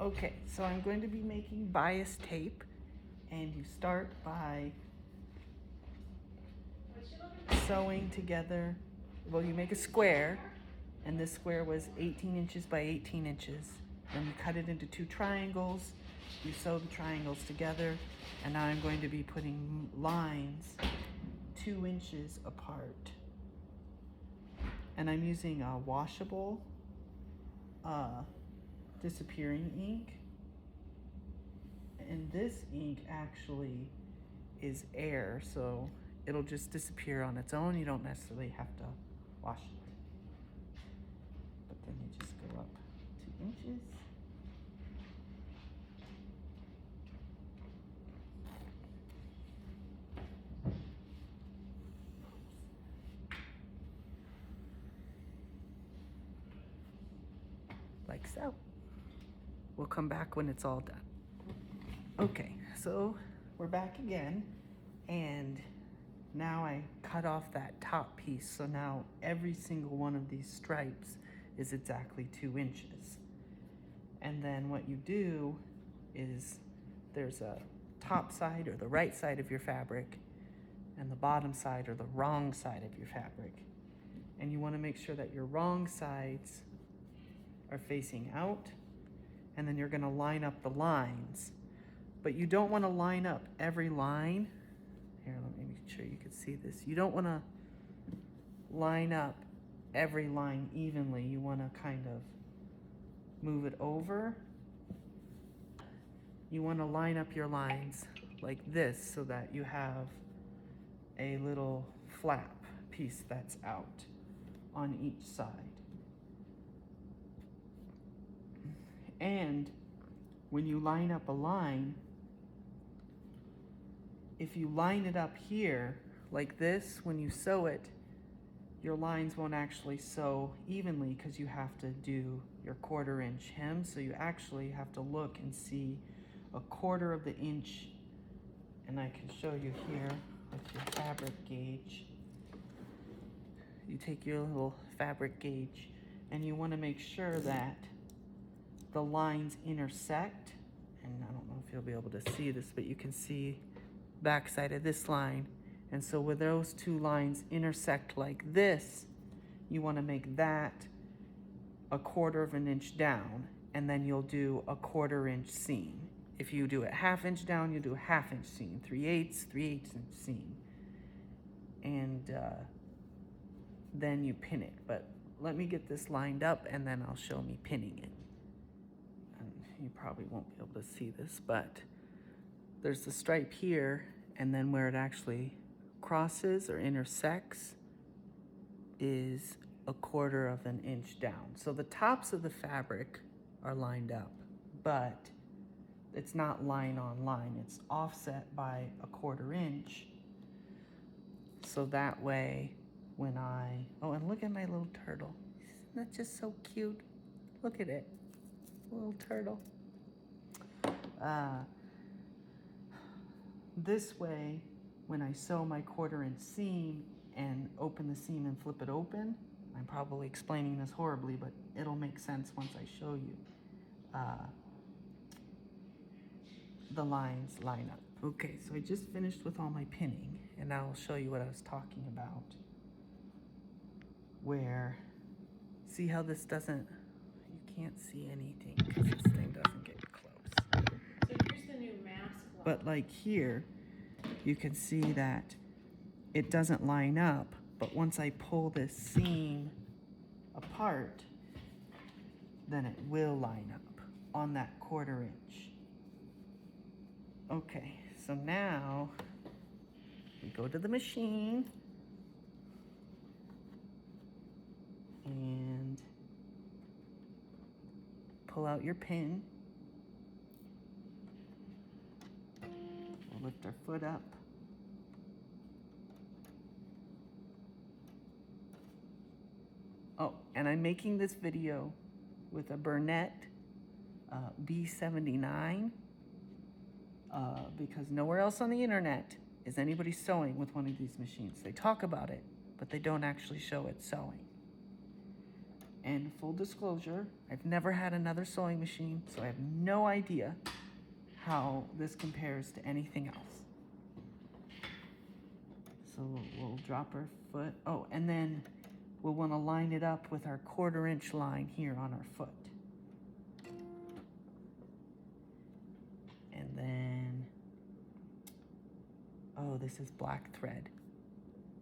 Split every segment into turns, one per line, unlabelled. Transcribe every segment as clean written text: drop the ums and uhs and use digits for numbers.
Okay, so I'm going to be making bias tape, and you start by sewing together. Well, you make a square, and this square was 18 inches by 18 inches. Then you cut it into 2 triangles. You sew the triangles together, and now I'm going to be putting lines 2 inches apart. And I'm using a washable disappearing ink. And this ink actually is air, so it'll just disappear on its own. You don't necessarily have to wash it. But then you just go up 2 inches. Like so. We'll come back when it's all done. Okay, so we're back again, and now I cut off that top piece, so now every single one of these stripes is exactly 2 inches. And then what you do is there's a top side or the right side of your fabric and the bottom side or the wrong side of your fabric. And you want to make sure that your wrong sides are facing out, and then you're going to line up the lines. But you don't want to line up every line. Here, let me make sure you can see this. You don't want to line up every line evenly. You want to kind of move it over. You want to line up your lines like this so that you have a little flap piece that's out on each side. And when you line up a line, if you line it up here like this, when you sew it, your lines won't actually sew evenly because you have to do your 1/4 inch hem. So you actually have to look and see a 1/4 of the inch. And I can show you here with your fabric gauge. You take your little fabric gauge and you want to make sure that the lines intersect. And I don't know if you'll be able to see this, but you can see backside of this line. And so where those 2 lines intersect like this, you want to make that a 1/4 of an inch down, and then you'll do a 1/4 inch seam. If you do it 1/2 inch down, you do a 1/2 inch seam, 3/8 inch seam. And then you pin it. But let me get this lined up and then I'll show me pinning it. And you probably won't be able to see this, but there's the stripe here, and then where it actually crosses or intersects is a 1/4 of an inch down. So the tops of the fabric are lined up, but it's not line on line. It's offset by a 1/4 inch. So that way, when oh, and look at my little turtle. Isn't that just so cute? Look at it, little turtle. This way, when I sew my 1/4 inch seam and open the seam and flip it open, I'm probably explaining this horribly, but it'll make sense once I show you. The lines line up. Okay, so I just finished with all my pinning, and now I'll show you what I was talking about. Where, see how this doesn't, you can't see anything because this thing doesn't get close.
So here's the new mask one.
But like here, you can see that it doesn't line up, but once I pull this seam apart, then it will line up on that 1/4 inch. Okay, so now we go to the machine and pull out your pin. We'll lift our foot up. Oh, and I'm making this video with a Burnett B79 because nowhere else on the internet is anybody sewing with one of these machines. They talk about it, but they don't actually show it sewing. And full disclosure, I've never had another sewing machine, so I have no idea how this compares to anything else. So we'll drop our foot. Oh, and then we'll want to line it up with our 1/4 inch line here on our foot. And then, oh, this is black thread.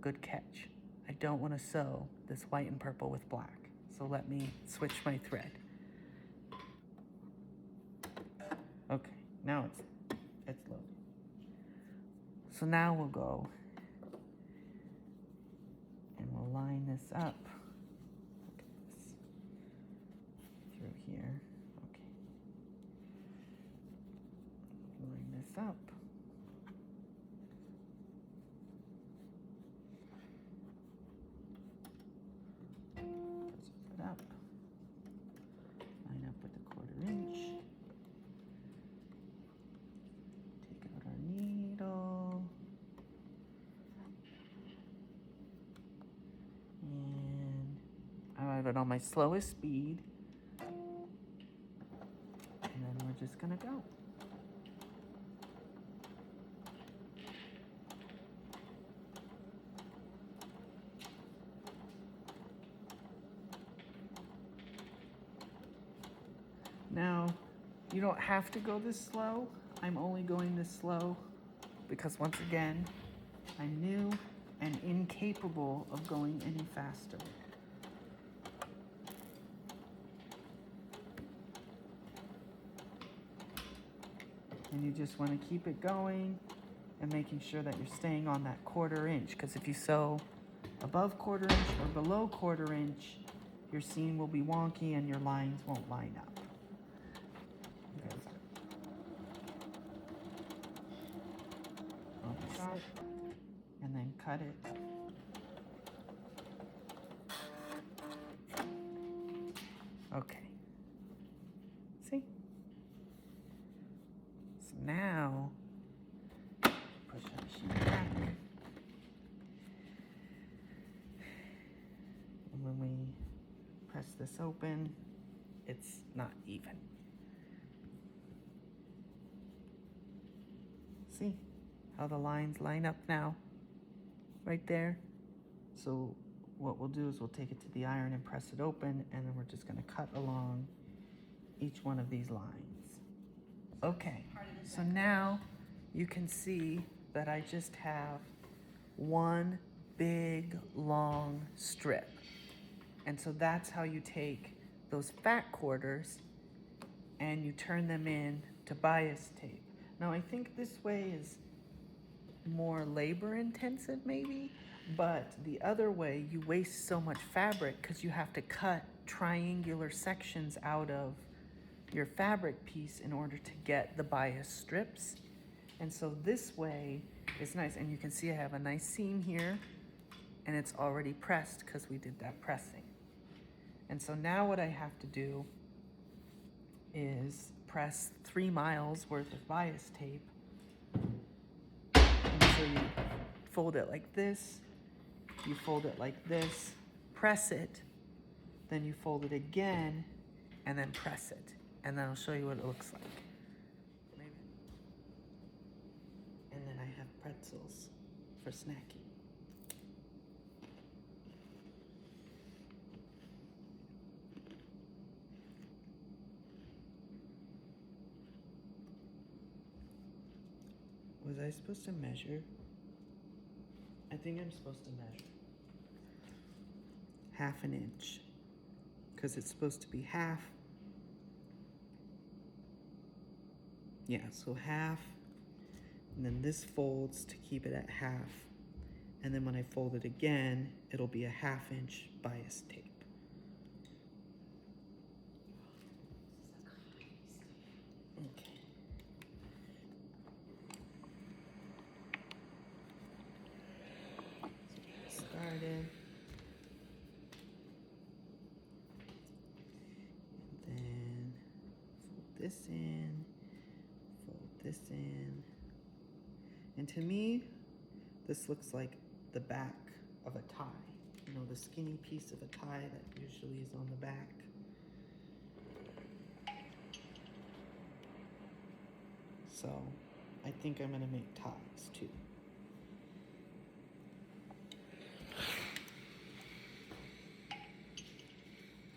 Good catch. I don't want to sew this white and purple with black. So let me switch my thread. Okay, now it's loaded. So now we'll go and we'll line this up. Look at this. Through here. Okay. Line this up. Press it up. Line up with the 1/4 inch. Take out our needle. And I have it on my slowest speed. And then we're just gonna go. Now, you don't have to go this slow. I'm only going this slow because once again, I'm new and incapable of going any faster. And you just want to keep it going and making sure that you're staying on that 1/4 inch, because if you sew above 1/4 inch or below 1/4 inch, your seam will be wonky and your lines won't line up. And then cut it. Okay. See? So now, push our machine back. And when we press this open, it's not even. See how the lines line up now? Right there. So what we'll do is we'll take it to the iron and press it open, and then we're just going to cut along each one of these lines. Okay, so now you can see that I just have one big long strip. And so that's how you take those fat quarters and you turn them in to bias tape. Now I think this way is more labor intensive maybe, but the other way you waste so much fabric because you have to cut triangular sections out of your fabric piece in order to get the bias strips. And so this way is nice, and you can see I have a nice seam here and it's already pressed because we did that pressing. And so now what I have to do is press 3 miles worth of bias tape. So you fold it like this, you fold it like this, press it, then you fold it again, and then press it. And then I'll show you what it looks like. And then I have pretzels for snacking. Was I supposed to measure? I think I'm supposed to measure 1/2 inch because it's supposed to be half. Yeah, so half, and then this folds to keep it at half. And then when I fold it again, it'll be a 1/2 inch bias tape. Okay. Started. And then fold this in, fold this in. And to me, this looks like the back of a tie. know, the skinny piece of a tie that usually is on the back. So I think I'm gonna make ties too.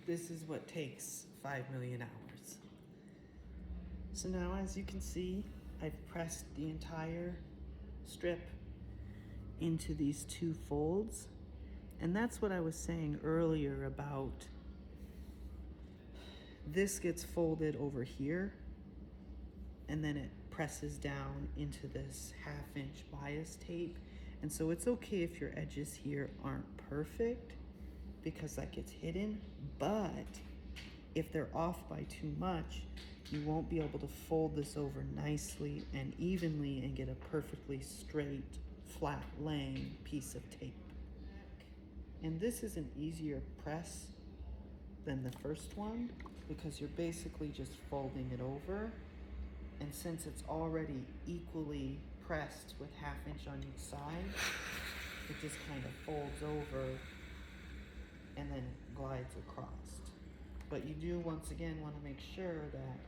This is what takes 5 million hours. So now, as you can see, I've pressed the entire strip into these two folds. And that's what I was saying earlier about this gets folded over here and then it presses down into this 1/2 inch bias tape. And so it's okay if your edges here aren't perfect because that gets hidden, but if they're off by too much, you won't be able to fold this over nicely and evenly and get a perfectly straight, flat laying piece of tape. And this is an easier press than the first one because you're basically just folding it over. And since it's already equally pressed with 1/2 inch on each side, it just kind of folds over and then glides across. But you do, once again, want to make sure that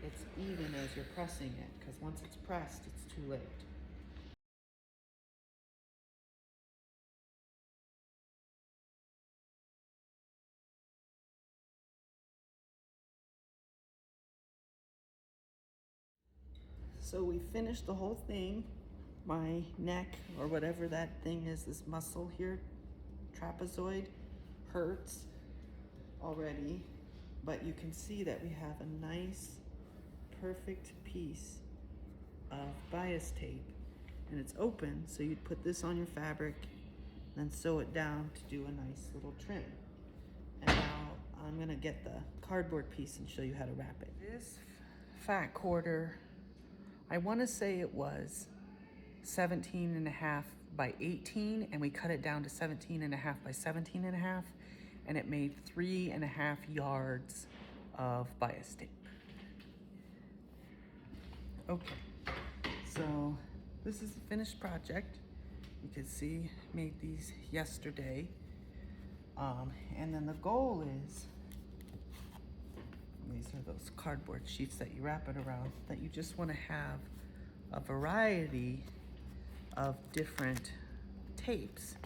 it's even as you're pressing it, because once it's pressed, it's too late. So we finished the whole thing. My neck, or whatever that thing is, this muscle here, trapezoid, hurts already, but you can see that we have a nice, perfect piece of bias tape, and it's open, so you'd put this on your fabric, then sew it down to do a nice little trim. And now I'm gonna get the cardboard piece and show you how to wrap it. This fat quarter, I wanna say it was 17.5 by 18, and we cut it down to 17.5 by 17.5, and it made 3.5 yards of bias tape. Okay, so this is the finished project. You can see, made these yesterday. And then the goal is, these are those cardboard sheets that you wrap it around, that you just want to have a variety of different tapes,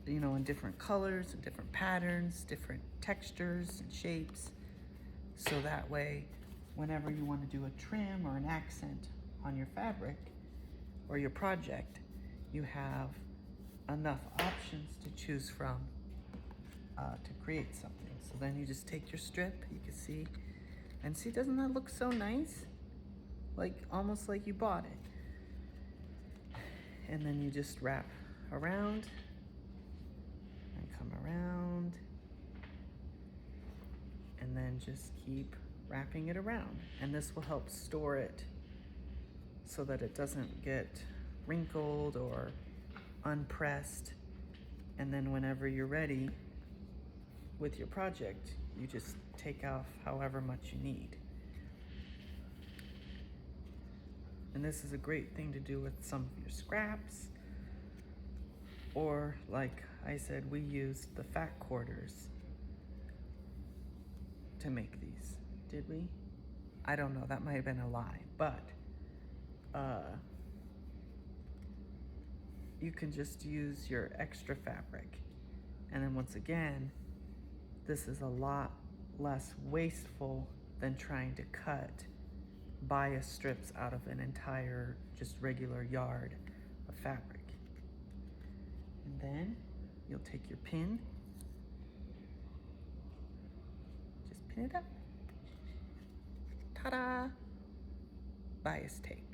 you know, in different colors and different patterns, different textures and shapes. So that way, whenever you want to do a trim or an accent on your fabric or your project, you have enough options to choose from to create something. So then you just take your strip, you can see, and see, doesn't that look so nice? Like, almost like you bought it. And then you just wrap around and come around, and then just keep wrapping it around. And this will help store it so that it doesn't get wrinkled or unpressed. And then whenever you're ready with your project, you just take off however much you need. And this is a great thing to do with some of your scraps, or like I said, we used the fat quarters to make these, did we? I don't know, that might have been a lie, but you can just use your extra fabric. And then once again, this is a lot less wasteful than trying to cut bias strips out of an entire just regular yard of fabric. And then you'll take your pin, just pin it up. Ta-da! Bias tape.